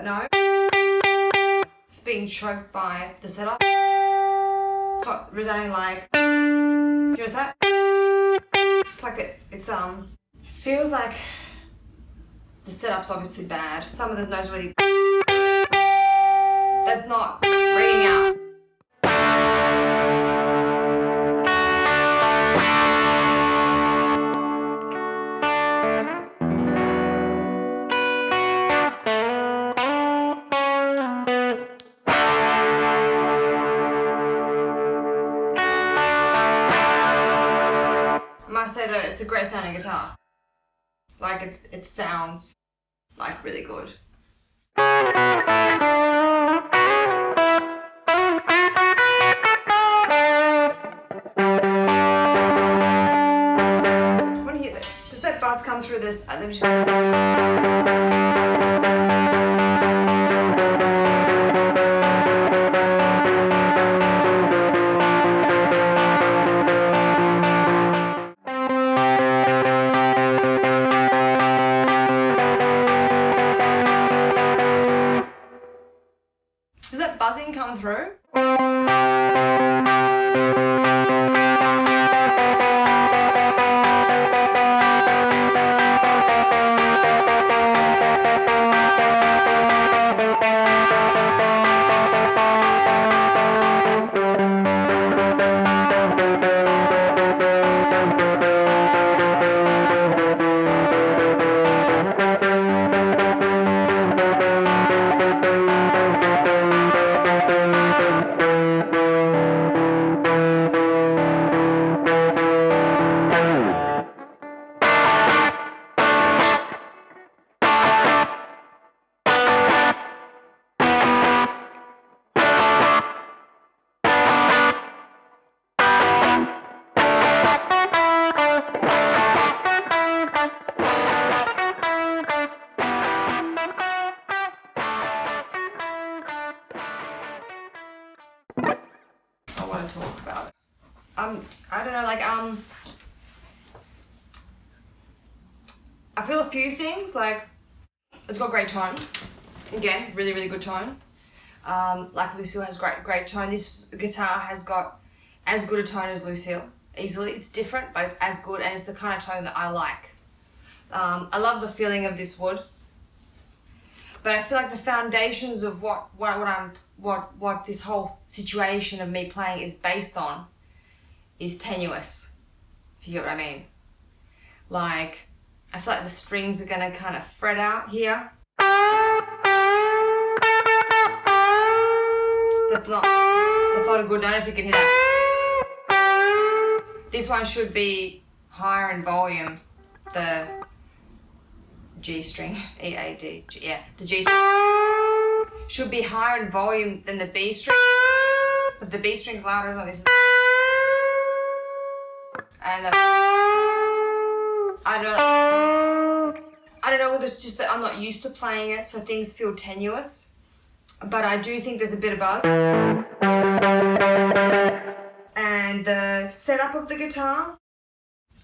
note. It's being choked by the setup. It's got resounding like, here's that. It's like it's feels like the setup's obviously bad. Some of the notes really, that's not ringing out. I must say though, it's a great sounding guitar. Like it sounds like really good. When you hear that, does that bass come through this? Let me just... Does that buzzing come through? Want to talk about it. I don't know, like I feel a few things, like it's got great tone. Again, really, really good tone. Like Lucille has great tone. This guitar has got as good a tone as Lucille, easily. It's different, but it's as good, and it's the kind of tone that I like. I love the feeling of this wood, but I feel like the foundations of what this whole situation of me playing is based on is tenuous, if you get what I mean. Like, I feel like the strings are gonna kind of fret out here. That's not a good note, if you can hear that. This one should be higher in volume, the G string, E-A-D, yeah, the G string should be higher in volume than the B string, but the B string's louder, isn't it? This, and I don't know whether it's just that I'm not used to playing it, so things feel tenuous, but I do think there's a bit of buzz. And the setup of the guitar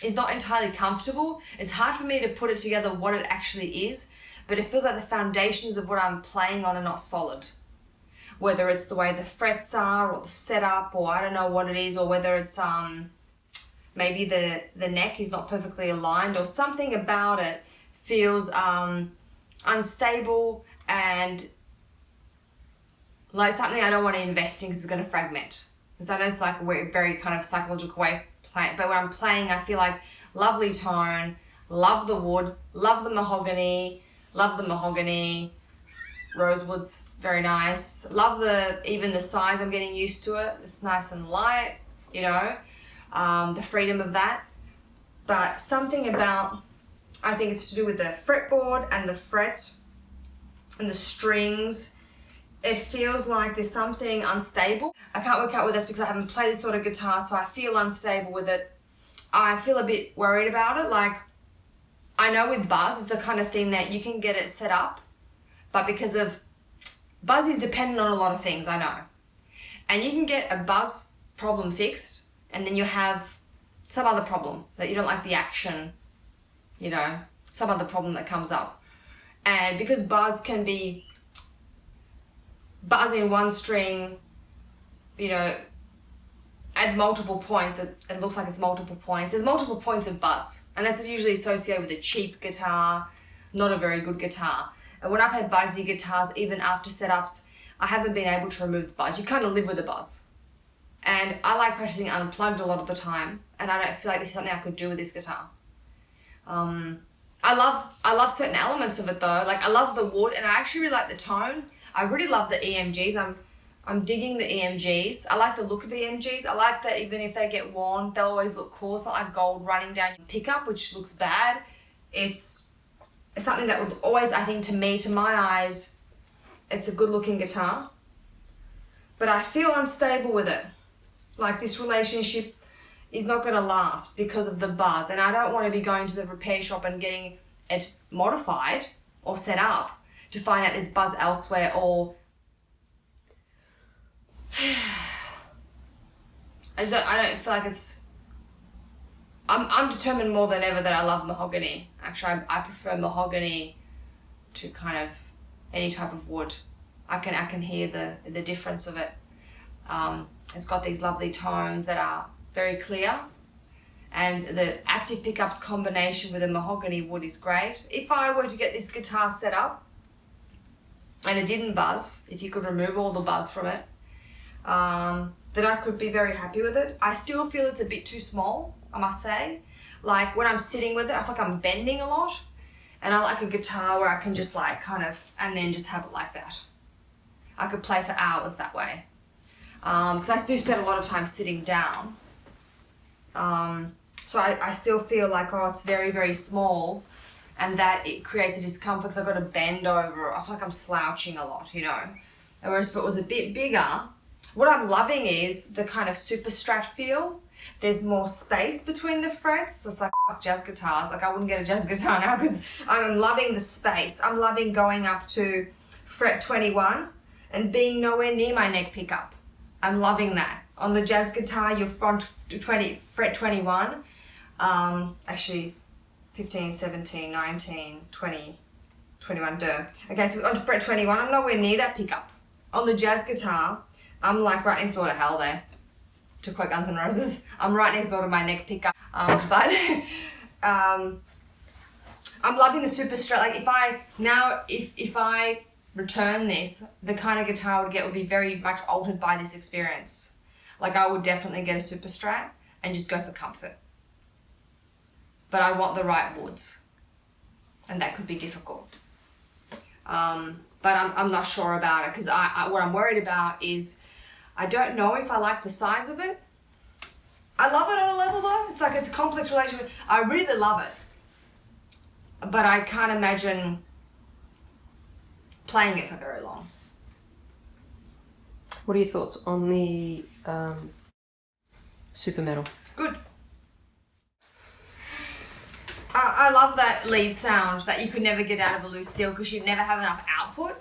is not entirely comfortable. It's hard for me to put it together what it actually is, but it feels like the foundations of what I'm playing on are not solid. Whether it's the way the frets are, or the setup, or I don't know what it is, or whether it's maybe the neck is not perfectly aligned, or something about it feels unstable and like something I don't want to invest in because it's going to fragment. Because I know it's like a very kind of psychological way of playing, but when I'm playing, I feel like lovely tone, love the wood, love the mahogany, rosewood's very nice, love even the size, I'm getting used to it, it's nice and light, you know, the freedom of that. But something about, I think it's to do with the fretboard and the frets and the strings. It feels like there's something unstable. I can't work out whether that's because I haven't played this sort of guitar, so I feel unstable with it. I feel a bit worried about it. Like, I know with buzz, it's the kind of thing that you can get it set up, but because of, buzz is dependent on a lot of things, I know. And you can get a buzz problem fixed, and then you have some other problem, that you don't like the action, you know, some other problem that comes up. And because buzz can be buzzing one string, you know, at multiple points. It looks like it's multiple points. There's multiple points of buzz, and that's usually associated with a cheap guitar, not a very good guitar. And when I've had buzzy guitars, even after setups, I haven't been able to remove the buzz. You kind of live with the buzz. And I like practicing unplugged a lot of the time, and I don't feel like this is something I could do with this guitar. I love certain elements of it though. Like I love the wood, and I actually really like the tone. I really love the EMGs. I'm digging the EMGs. I like the look of the EMGs. I like that even if they get worn, they'll always look cool. It's not like gold running down your pickup, which looks bad. It's something that would always, I think, to my eyes, it's a good looking guitar. But I feel unstable with it. Like this relationship is not going to last because of the buzz, and I don't want to be going to the repair shop and getting it modified or set up to find out there's buzz elsewhere, or I don't feel like it's. I'm determined more than ever that I love mahogany. Actually, I prefer mahogany to kind of any type of wood. I can hear the difference of it. It's got these lovely tones that are very clear, and the active pickups combination with a mahogany wood is great. If I were to get this guitar set up and it didn't buzz, if you could remove all the buzz from it, then I could be very happy with it. I still feel it's a bit too small, I must say. Like when I'm sitting with it, I feel like I'm bending a lot, and I like a guitar where I can just like kind of, and then just have it like that. I could play for hours that way. Because I do spend a lot of time sitting down. So I still feel like, oh, it's very, very small, and that it creates a discomfort because I've got to bend over. I feel like I'm slouching a lot, you know. Whereas if it was a bit bigger, what I'm loving is the kind of super strat feel. There's more space between the frets. It's like jazz guitars. Like I wouldn't get a jazz guitar now because I'm loving the space. I'm loving going up to fret 21 and being nowhere near my neck pickup. I'm loving that. On the jazz guitar, you're front fret 21. Actually, 15, 17, 19, 20, 21, duh. Okay, so on fret 21, I'm nowhere near that pickup. On the jazz guitar, I'm like right next door to hell there. To quote Guns N' Roses, I'm right next door to my neck pickup. I'm loving the super strat. Like if I return this, the kind of guitar I would get would be very much altered by this experience. Like I would definitely get a super strat and just go for comfort. But I want the right woods, and that could be difficult. But I'm not sure about it because what I'm worried about is I don't know if I like the size of it. I love it on a level though. It's like it's a complex relationship. I really love it, but I can't imagine playing it for very long. What are your thoughts on the super metal? Good. I love that lead sound that you could never get out of a Lucille because you'd never have enough output.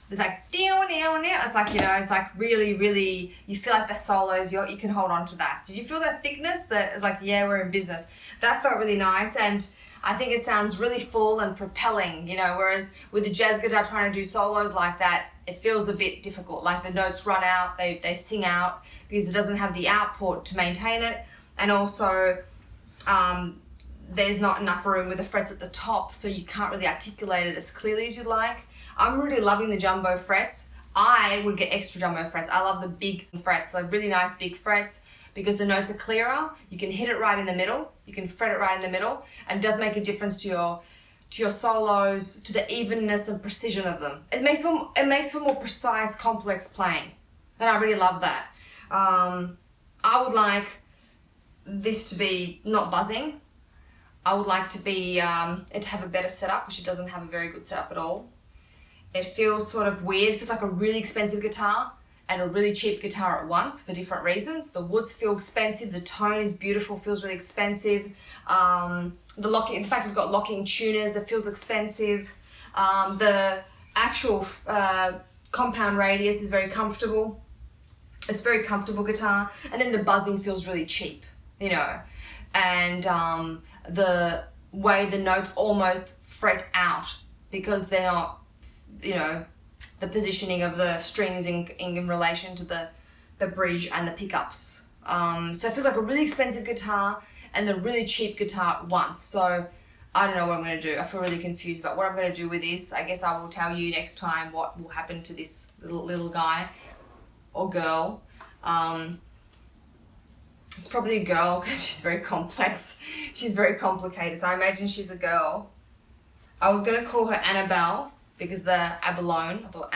It's like down. It's like, you know, it's like really, really. You feel like the solos. You can hold on to that. Did you feel that thickness? That it's like, yeah, we're in business. That felt really nice, and I think it sounds really full and propelling. You know, whereas with the jazz guitar trying to do solos like that, it feels a bit difficult. Like the notes run out, they sing out because it doesn't have the output to maintain it, and also there's not enough room with the frets at the top, so you can't really articulate it as clearly as you'd like. I'm really loving the jumbo frets. I would get extra jumbo frets. I love the big frets, like really nice big frets, because the notes are clearer. You can hit it right in the middle. You can fret it right in the middle, and it does make a difference to your solos, to the evenness and precision of them. It makes for more precise, complex playing, and I really love that. I would like this to be not buzzing. I would like to be it to have a better setup, which it doesn't have a very good setup at all. It feels sort of weird. It feels like a really expensive guitar and a really cheap guitar at once for different reasons. The woods feel expensive. The tone is beautiful. Feels really expensive. The fact it's got locking tuners. It feels expensive. The actual compound radius is very comfortable. It's a very comfortable guitar. And then the buzzing feels really cheap, you know. And the way the notes almost fret out because they're not, you know, the positioning of the strings in relation to the bridge and the pickups. So it feels like a really expensive guitar and the really cheap guitar at once. So I don't know what I'm going to do. I feel really confused about what I'm going to do with this. I guess I will tell you next time what will happen to this little guy or girl. It's probably a girl because she's very complex. She's very complicated. So I imagine she's a girl. I was going to call her Annabelle because the abalone. I thought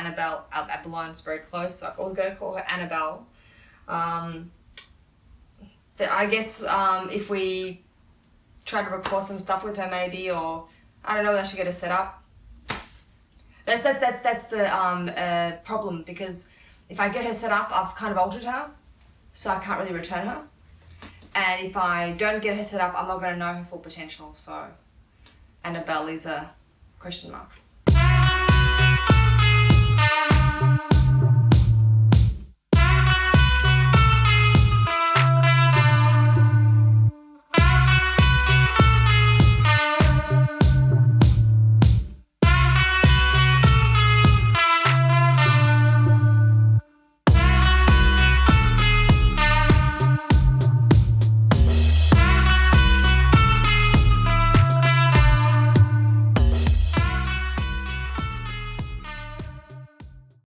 abalone is very close. So I was going to call her Annabelle. I guess if we try to record some stuff with her maybe, or I don't know whether I should get her set up. That's the problem, because if I get her set up, I've kind of altered her, so I can't really return her. And if I don't get her set up, I'm not going to know her full potential. So Annabelle is a question mark.